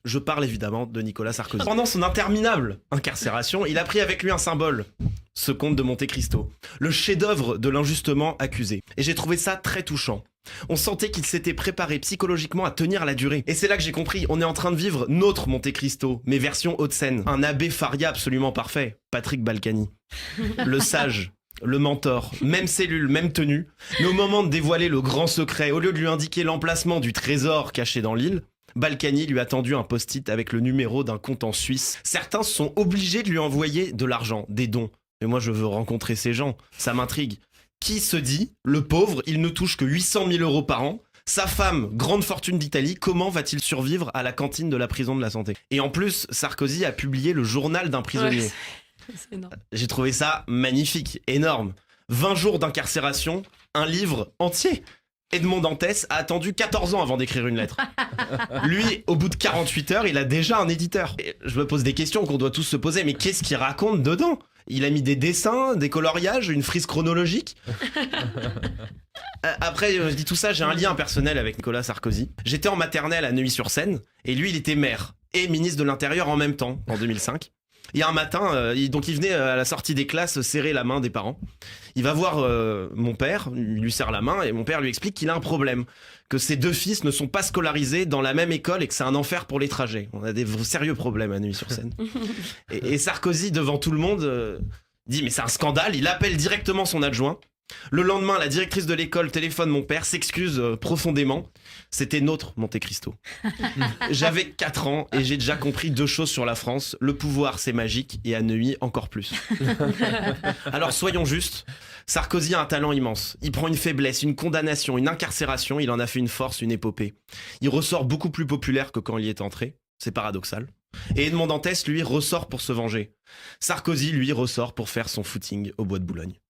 Je parle évidemment de Nicolas Sarkozy. Pendant son interminable incarcération, il a pris avec lui un symbole, ce comte de Monte Cristo, le chef-d'œuvre de l'injustement accusé. Et j'ai trouvé ça très touchant. On sentait qu'il s'était préparé psychologiquement à tenir la durée. Et c'est là que j'ai compris, on est en train de vivre notre Monte Cristo, mais version Haute-Seine. Un abbé Faria absolument parfait, Patrick Balkany. Le sage, le mentor, même cellule, même tenue. Mais au moment de dévoiler le grand secret, au lieu de lui indiquer l'emplacement du trésor caché dans l'île, Balkany lui a tendu un post-it avec le numéro d'un compte en Suisse. Certains sont obligés de lui envoyer de l'argent, des dons. Mais moi je veux rencontrer ces gens, ça m'intrigue. Qui se dit, le pauvre, il ne touche que 800 000 euros par an. Sa femme, grande fortune d'Italie, comment va-t-il survivre à la cantine de la prison de la Santé? Et en plus, Sarkozy a publié le journal d'un prisonnier. Ouais, c'est énorme. J'ai trouvé ça magnifique, énorme. 20 jours d'incarcération, un livre entier. Edmond Dantès a attendu 14 ans avant d'écrire une lettre. Lui, au bout de 48 heures, il a déjà un éditeur. Et je me pose des questions qu'on doit tous se poser, mais qu'est-ce qu'il raconte dedans? Il a mis des dessins, des coloriages, une frise chronologique. Après, je dis tout ça, j'ai un lien personnel avec Nicolas Sarkozy. J'étais en maternelle à Neuilly-sur-Seine, et lui, il était maire et ministre de l'Intérieur en même temps, en 2005. Et un matin, il venait à la sortie des classes serrer la main des parents. Il va voir mon père, il lui serre la main, et mon père lui explique qu'il a un problème, que ses deux fils ne sont pas scolarisés dans la même école et que c'est un enfer pour les trajets. On a des sérieux problèmes à Neuilly-sur-Seine. Et Sarkozy, devant tout le monde, dit « Mais c'est un scandale !» Il appelle directement son adjoint. Le lendemain, la directrice de l'école téléphone mon père, s'excuse profondément. C'était notre Monte Cristo. J'avais 4 ans et j'ai déjà compris 2 choses sur la France. Le pouvoir, c'est magique, et à Neuilly, encore plus. Alors soyons justes, Sarkozy a un talent immense. Il prend une faiblesse, une condamnation, une incarcération, il en a fait une force, une épopée. Il ressort beaucoup plus populaire que quand il y est entré. C'est paradoxal. Et Edmond Dantès, lui, ressort pour se venger. Sarkozy, lui, ressort pour faire son footing au bois de Boulogne.